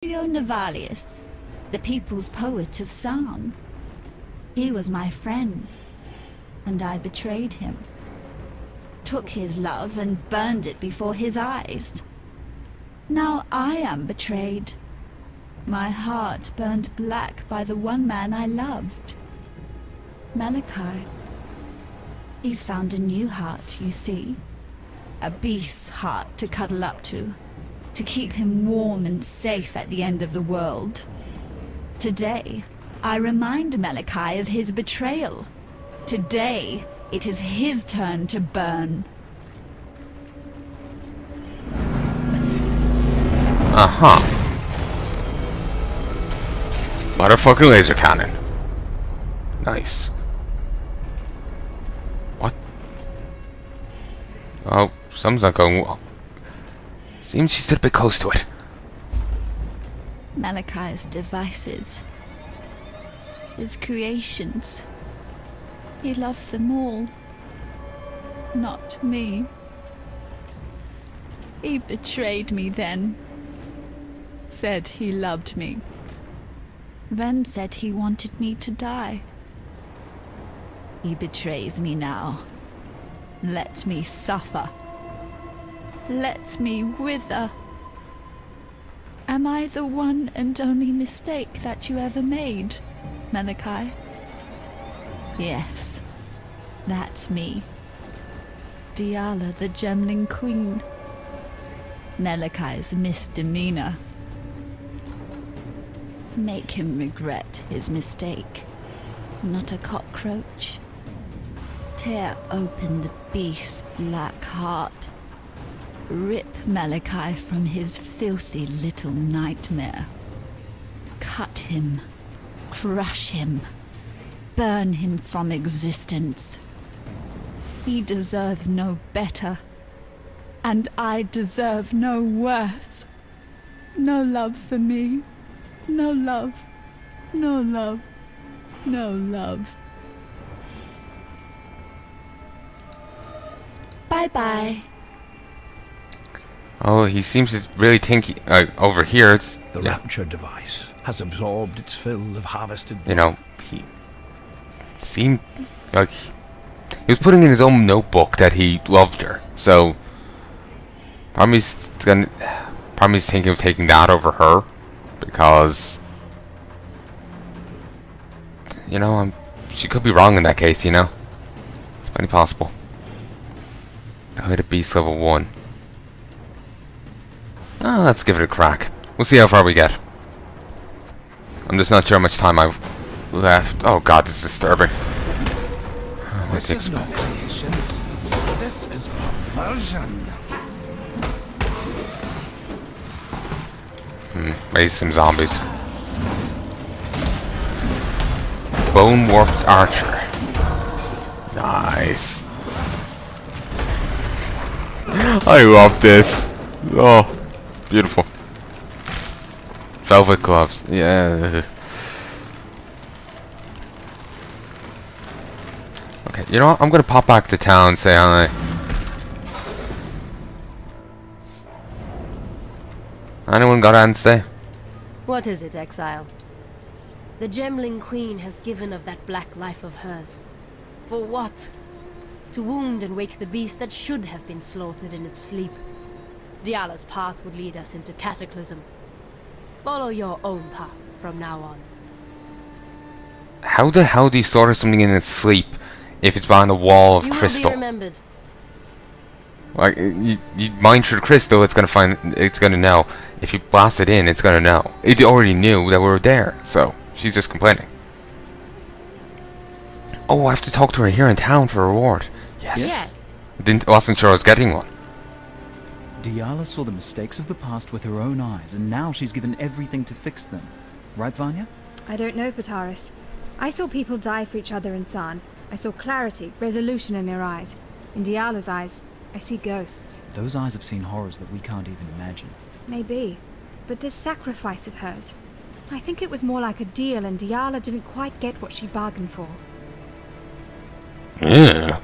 Navalius, the people's poet of San. He was my friend, and I betrayed him. Took his love and burned it before his eyes. Now I am betrayed. My heart burned black by the one man I loved. Malachi. He's found a new heart, you see. A beast's heart to cuddle up to keep him warm and safe at the end of the world. Today, I remind Malachi of his betrayal. Today, it is his turn to burn. Uh-huh. Motherfucking laser cannon. Nice. What? Oh, something's not going well. Seems she's a bit close to it. Malachi's devices. His creations. He loved them all. Not me. He betrayed me then. Said he loved me. Then said he wanted me to die. He betrays me now. Let me suffer. Let me wither. Am I the one and only mistake that you ever made, Malachi? Yes, that's me. Diala, the Gemling Queen. Malachi's misdemeanor. Make him regret his mistake. Not a cockroach. Tear open the beast's black heart. Rip Malachi from his filthy little nightmare. Cut him. Crush him. Burn him from existence. He deserves no better. And I deserve no worse. No love for me. No love. No love. No love. Bye-bye. Oh, he seems to really think over here it's... The rapture device has absorbed its fill of harvested... You know, he seemed like... He was putting in his own notebook that he loved her, so... Probably he's thinking of taking that over her, because... You know, she could be wrong in that case, you know? It's plenty possible. I hit a beast level 1. Oh, let's give it a crack. We'll see how far we get. I'm just not sure how much time I've left. Oh god, this is disturbing. This is no creation. This is perversion. Raise some zombies. Bone warped archer. Nice. I love this. Oh. Beautiful. Velvet gloves. Yeah. Okay, you know what? I'm gonna pop back to town and say hi. Anyone got anything to say? What is it, Exile? The Gemling Queen has given of that black life of hers. For what? To wound and wake the beast that should have been slaughtered in its sleep. Diala's path would lead us into Cataclysm. Follow your own path from now on. How the hell do you slaughter something in its sleep if it's behind a wall of crystal? You will be remembered. Like, you mine through the crystal, it's gonna know. If you blast it in, it's gonna know. It already knew that we were there, so she's just complaining. Oh, I have to talk to her here in town for a reward. Yes. Wasn't sure I was getting one. Diala saw the mistakes of the past with her own eyes, and now she's given everything to fix them. Right, Vanya? I don't know, Pataris. I saw people die for each other in San. I saw clarity, resolution in their eyes. In Diala's eyes, I see ghosts. Those eyes have seen horrors that we can't even imagine. Maybe. But this sacrifice of hers, I think it was more like a deal, and Diala didn't quite get what she bargained for. Yeah.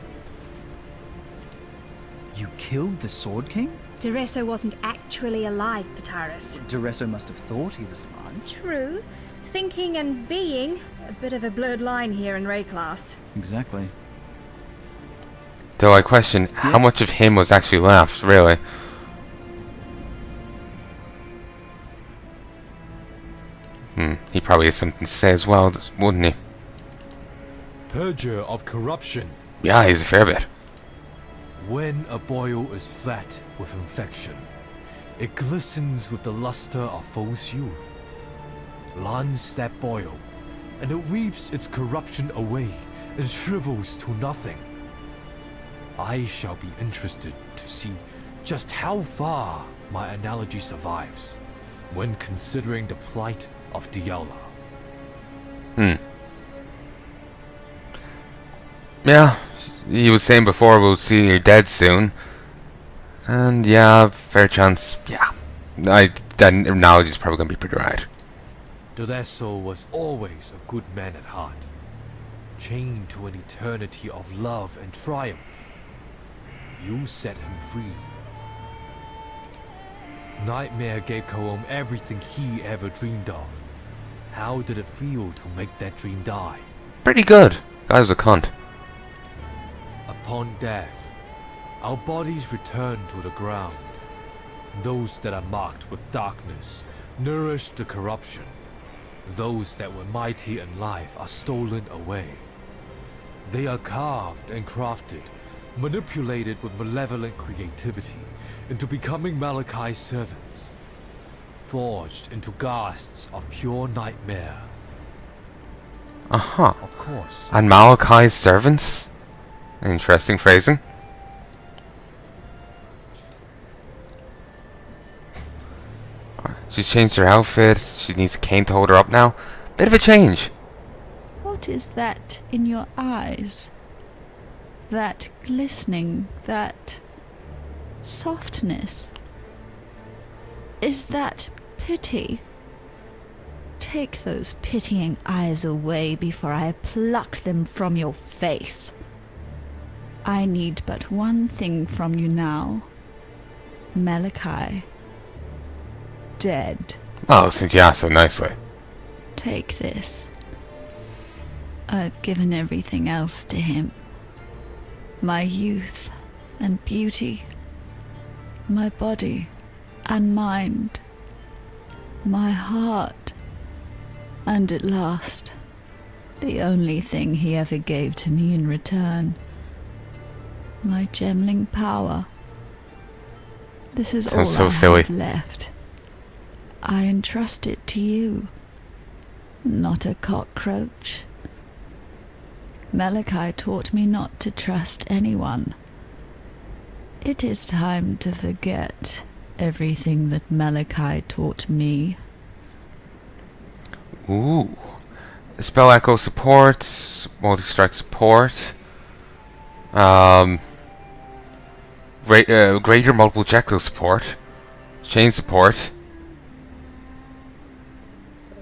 You killed the Sword King? Tereso wasn't actually alive, Pataris. Dureso must have thought he was alive. True. Thinking and being, a bit of a blurred line here in Rayclast. Exactly. Though I question how much of him was actually left, really. He probably has something to say as well, wouldn't he? Purger of corruption. Yeah, he's a fair bit. When a boil is fat with infection, it glistens with the luster of false youth. Lance that boil, and it weeps its corruption away and shrivels to nothing. I shall be interested to see just how far my analogy survives when considering the plight of Diala. Yeah, you were saying before we'll see you're dead soon. And yeah, fair chance, yeah. That analogy's probably going to be pretty right. Dureso was always a good man at heart, chained to an eternity of love and triumph. You set him free. Nightmare gave Koum everything he ever dreamed of. How did it feel to make that dream die? Pretty good. Guy's a cunt. Upon death, our bodies return to the ground. Those that are marked with darkness nourish the corruption. Those that were mighty in life are stolen away. They are carved and crafted, manipulated with malevolent creativity into becoming Malakai's servants, forged into ghasts of pure nightmare. Of course. And Malakai's servants? Interesting phrasing. She's changed her outfit. She needs a cane to hold her up now. Bit of a change. What is that in your eyes? That glistening, that softness. Is that pity? Take those pitying eyes away before I pluck them from your face. I need but one thing from you now. Malachi. Dead. Oh, since you asked so nicely. Take this. I've given everything else to him. My youth and beauty. My body and mind. My heart. And at last, the only thing he ever gave to me in return. My gemling power. This is all so I silly. have left. I entrust it to you, not a cockroach. Malachi taught me not to trust anyone. It is time to forget everything that Malachi taught me. Ooh. Spell Echo support, multi-strike support, greater multiple jackal support, chain support,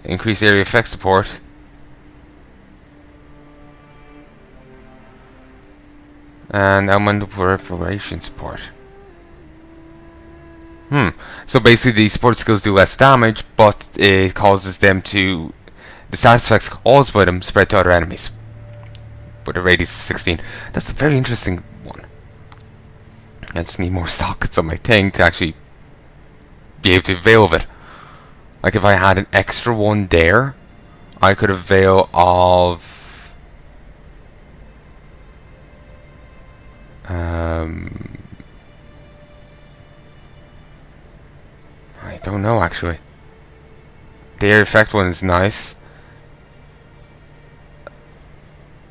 increased area effect support, and elemental proliferation support. So basically the support skills do less damage, but it causes them to... The status effects caused by them spread to other enemies. With a radius of 16. That's a very interesting one. I just need more sockets on my thing to actually be able to avail of it. Like if I had an extra one there, I could avail of... I don't know actually. The air effect one is nice.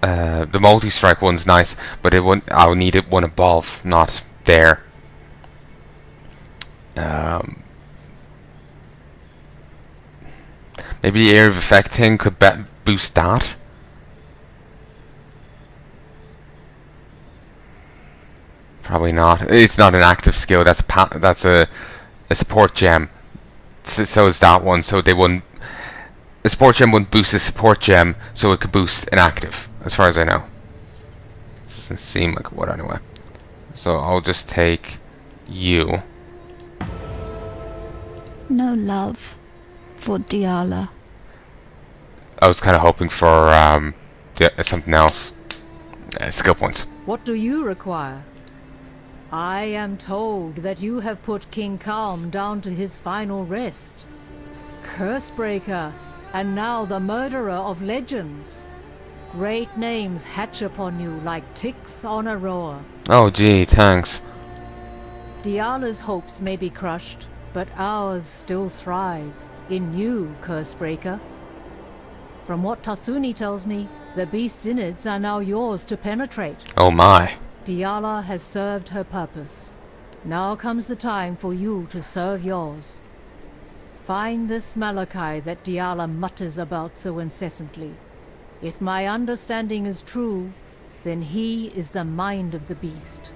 The multi-strike one's nice, but I'll need it one above, not there. Maybe the area of effect thing could boost that. Probably not. It's not an active skill. That's a support gem. So is that one. So they wouldn't. A support gem wouldn't boost a support gem, so it could boost an active, as far as I know. Doesn't seem like it would anyway. So I'll just take you. No love for Diala. I was kind of hoping for something else. Skill points. What do you require? I am told that you have put King Calm down to his final rest. Cursebreaker, and now the murderer of legends. Great names hatch upon you like ticks on a roar. Oh gee, thanks. Diala's hopes may be crushed, but ours still thrive. In you, Cursebreaker. From what Tasuni tells me, the beast's innards are now yours to penetrate. Oh my. Diala has served her purpose. Now comes the time for you to serve yours. Find this Malachi that Diala mutters about so incessantly. If my understanding is true, then he is the mind of the beast.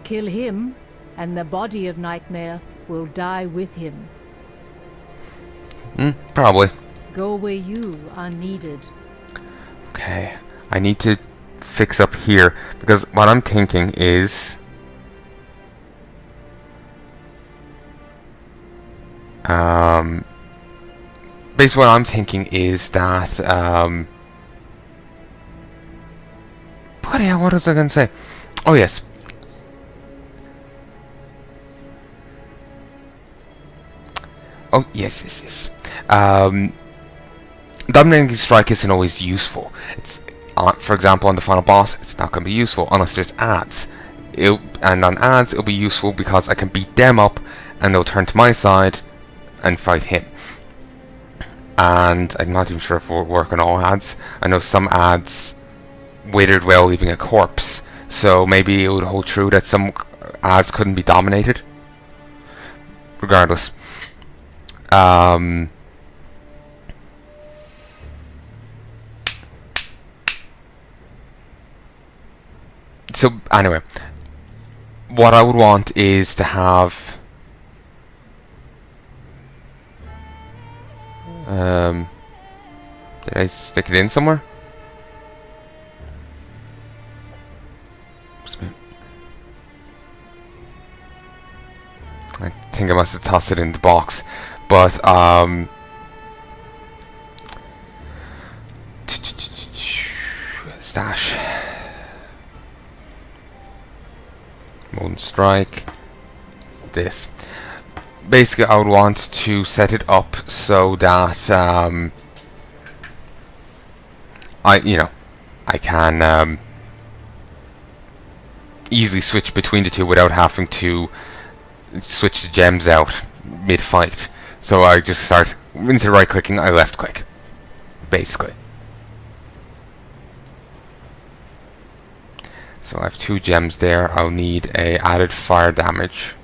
Kill him, and the body of Nightmare will die with him. Probably. Go where you are needed. Okay. I need to fix up here, because what I'm thinking is... basically what I'm thinking is that... what was I going to say? Oh yes. Oh, yes. Dominating strike isn't always useful. It's, for example, on the final boss, it's not going to be useful unless there's ads. And on ads, it'll be useful because I can beat them up, and they'll turn to my side and fight him. And I'm not even sure if it'll work on all ads. I know some ads withered while leaving a corpse, so maybe it would hold true that some ads couldn't be dominated. Regardless. So anyway, what I would want is to have did I stick it in somewhere? I think I must have tossed it in the box, but stash. Molten Strike. This. Basically, I would want to set it up so that I can easily switch between the two without having to switch the gems out mid-fight. So I just start, instead of right-clicking, I left-click. Basically. So I have 2 gems there. I'll need a added fire damage.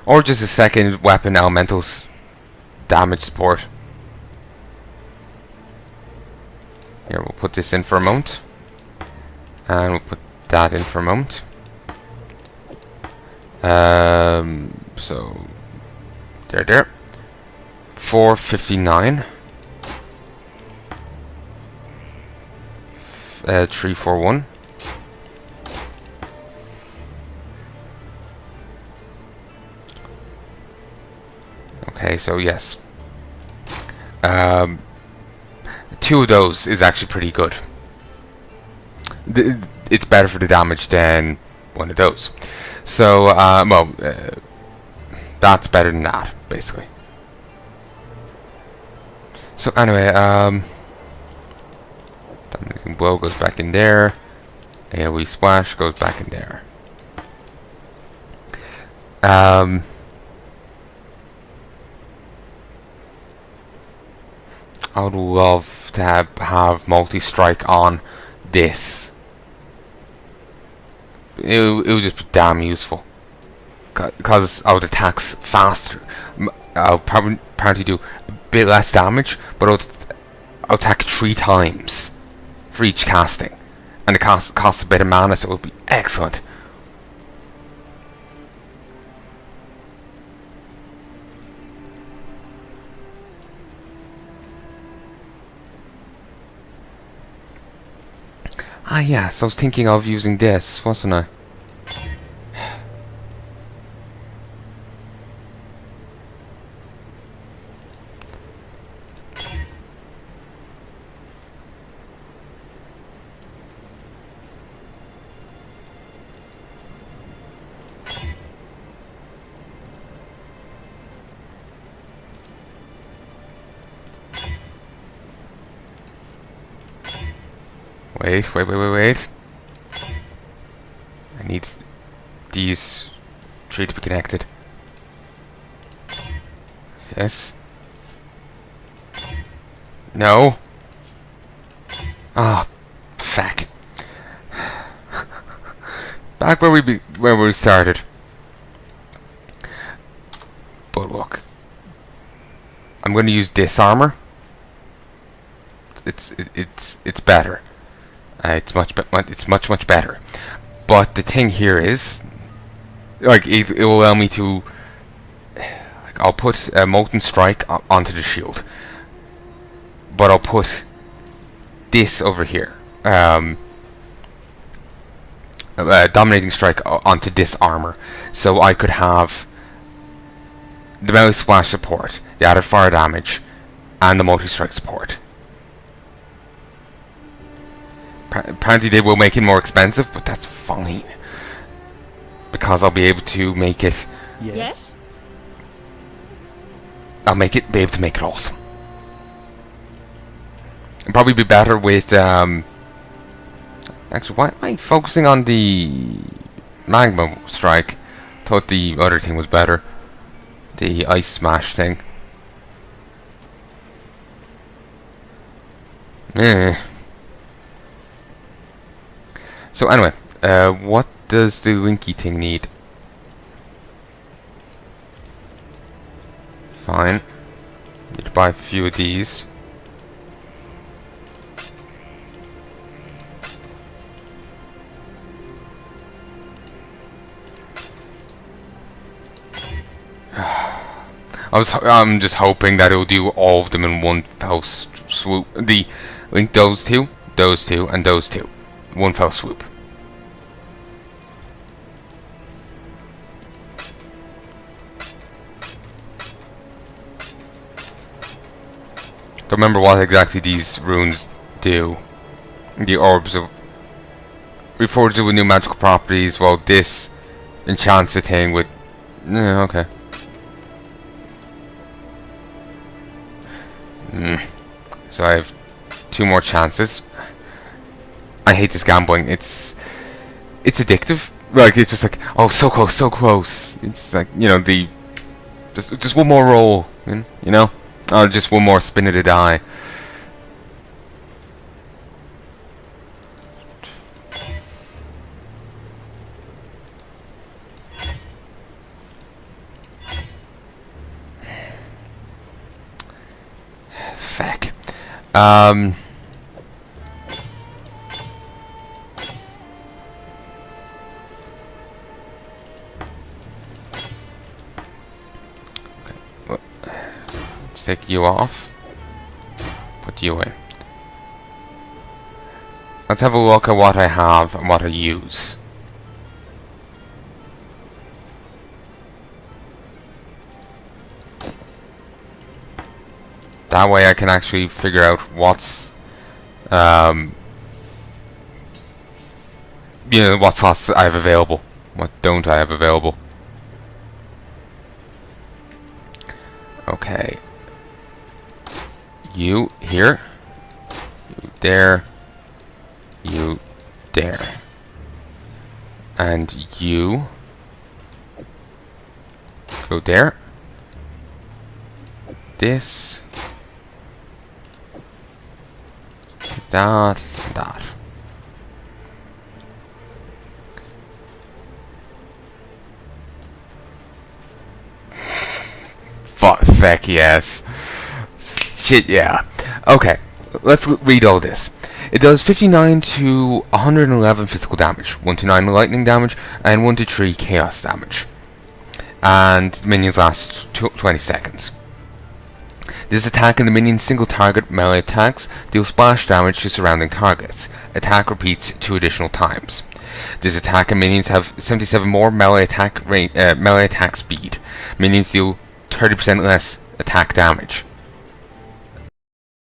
Or just a second weapon elemental damage support. Here, we'll put this in for a moment. And we'll put that in for a moment. So there. 459. 341. Okay, so yes. 2 of those is actually pretty good. It's better for the damage than 1 of those. So, that's better than that, basically. So anyway, Dominating Blow goes back in there. AoE Splash goes back in there. I would love to have multi-strike on this. It would just be damn useful. Because I would attack faster. I'll probably do a bit less damage, but I'll attack 3 times for each casting. And it costs a bit of mana, so it would be excellent. Ah yes, I was thinking of using this, wasn't I? Wait. I need these three to be connected. Yes. No. Ah, fuck. Back where we started. But look, I'm going to use disarmor. It's better. It's much better. But the thing here is, like, it will allow me to, like, I'll put a molten strike onto the shield, but I'll put this over here, dominating strike onto this armor, so I could have the melee splash support, the added fire damage, and the multi-strike support. Apparently they will make it more expensive, but that's fine, because I'll be able to make it. Yes. I'll be able to make it awesome. It'll probably be better with actually, why am I focusing on the magma strike? Thought the other thing was better. The ice smash thing. So anyway, what does the Linky thing need? Fine. Need to buy a few of these. I'm just hoping that it will do all of them in one fell swoop. The link those two, and those two. One fell swoop. Don't remember what exactly these runes do. The orbs of reforged it with new magical properties, while this enchants the thing with. Yeah, okay. So I have 2 more chances. I hate this gambling. It's addictive. Like, it's just like, oh, so close, so close. It's like, you know, just one more roll, you know, or just one more spin of the die. Feck. Take you off. Put you in. Let's have a look at what I have and what I use. That way I can actually figure out what's you know, what slots I have available, what don't I have available. Okay. You here, you there, you there, and you go there. This, that, that. Feck yes. Shit yeah. Okay, let's read all this. It does 59 to 111 physical damage, 1 to 9 lightning damage, and 1 to 3 chaos damage. And minions last 20 seconds. This attack and the minion's single target melee attacks deal splash damage to surrounding targets. Attack repeats 2 additional times. This attack and minions have 77 more melee attack speed. Minions deal 30% less attack damage.